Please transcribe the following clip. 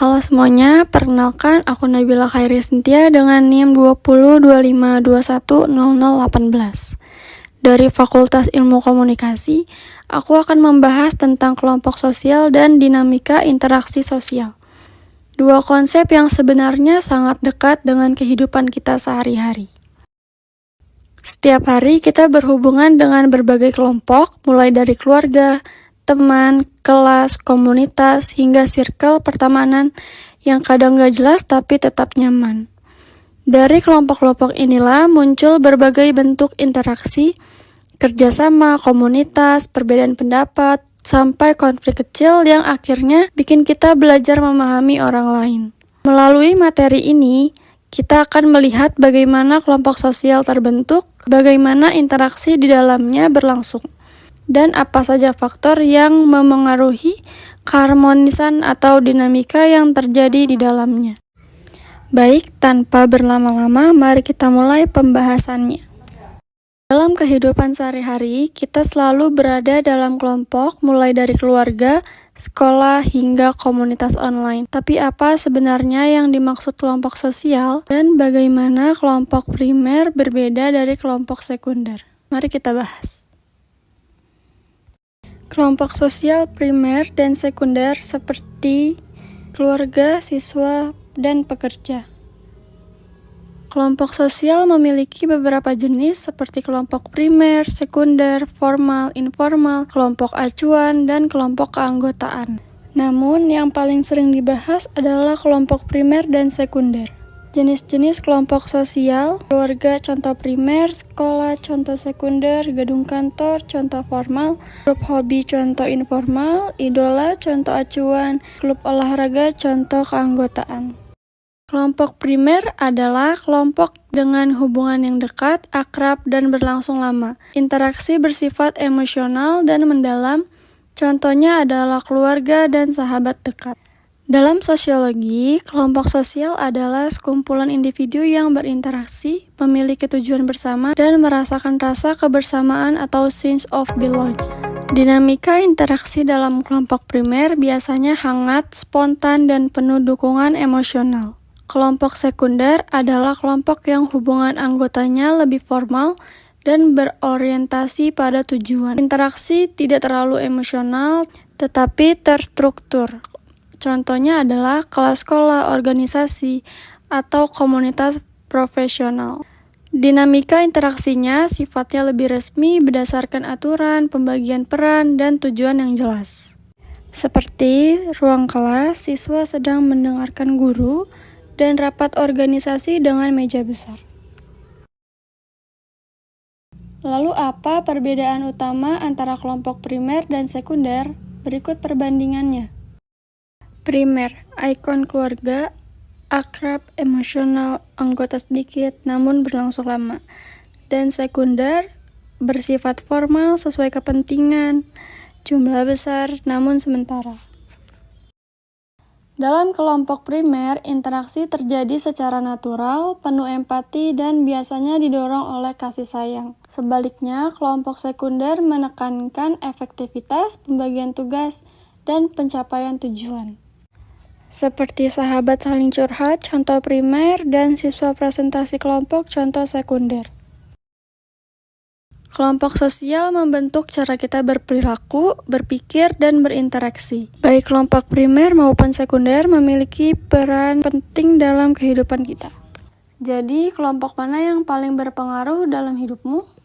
Halo semuanya, perkenalkan aku Nabila Khairi Sintia dengan NIM 2025210018. Dari Fakultas Ilmu Komunikasi, aku akan membahas tentang kelompok sosial dan dinamika interaksi sosial. Dua konsep yang sebenarnya sangat dekat dengan kehidupan kita sehari-hari. Setiap hari kita berhubungan dengan berbagai kelompok, mulai dari keluarga, teman, kelas, komunitas, hingga circle pertemanan yang kadang gak jelas tapi tetap nyaman. Dari kelompok-kelompok inilah muncul berbagai bentuk interaksi, kerjasama, komunitas, perbedaan pendapat, sampai konflik kecil yang akhirnya bikin kita belajar memahami orang lain. Melalui materi ini, kita akan melihat bagaimana kelompok sosial terbentuk, bagaimana interaksi di dalamnya berlangsung, dan apa saja faktor yang memengaruhi keharmonisan atau dinamika yang terjadi di dalamnya. Baik, tanpa berlama-lama, mari kita mulai pembahasannya. Dalam kehidupan sehari-hari, kita selalu berada dalam kelompok, mulai dari keluarga, sekolah, hingga komunitas online. Tapi apa sebenarnya yang dimaksud kelompok sosial, dan bagaimana kelompok primer berbeda dari kelompok sekunder? Mari kita bahas. Kelompok sosial primer dan sekunder seperti keluarga, siswa, dan pekerja. Kelompok sosial memiliki beberapa jenis seperti kelompok primer, sekunder, formal, informal, kelompok acuan, dan kelompok keanggotaan. Namun, yang paling sering dibahas adalah kelompok primer dan sekunder. Jenis-jenis kelompok sosial, keluarga contoh primer, sekolah contoh sekunder, gedung kantor contoh formal, grup hobi contoh informal, idola contoh acuan, klub olahraga contoh keanggotaan. Kelompok primer adalah kelompok dengan hubungan yang dekat, akrab, dan berlangsung lama. Interaksi bersifat emosional dan mendalam, contohnya adalah keluarga dan sahabat dekat. Dalam sosiologi, kelompok sosial adalah sekumpulan individu yang berinteraksi, memiliki tujuan bersama, dan merasakan rasa kebersamaan atau sense of belonging. Dinamika interaksi dalam kelompok primer biasanya hangat, spontan, dan penuh dukungan emosional. Kelompok sekunder adalah kelompok yang hubungan anggotanya lebih formal dan berorientasi pada tujuan. Interaksi tidak terlalu emosional, tetapi terstruktur. Contohnya adalah kelas sekolah, organisasi, atau komunitas profesional. Dinamika interaksinya sifatnya lebih resmi berdasarkan aturan, pembagian peran, dan tujuan yang jelas. Seperti ruang kelas, siswa sedang mendengarkan guru, dan rapat organisasi dengan meja besar. Lalu apa perbedaan utama antara kelompok primer dan sekunder? Berikut perbandingannya. Primer, ikon keluarga, akrab, emosional, anggota sedikit namun berlangsung lama. Dan sekunder, bersifat formal sesuai kepentingan, jumlah besar namun sementara. Dalam kelompok primer, interaksi terjadi secara natural, penuh empati, dan biasanya didorong oleh kasih sayang. Sebaliknya, kelompok sekunder menekankan efektivitas, pembagian tugas, dan pencapaian tujuan. Seperti sahabat saling curhat, contoh primer, dan siswa presentasi kelompok, contoh sekunder. Kelompok sosial membentuk cara kita berperilaku, berpikir, dan berinteraksi. Baik kelompok primer maupun sekunder memiliki peran penting dalam kehidupan kita. Jadi, kelompok mana yang paling berpengaruh dalam hidupmu?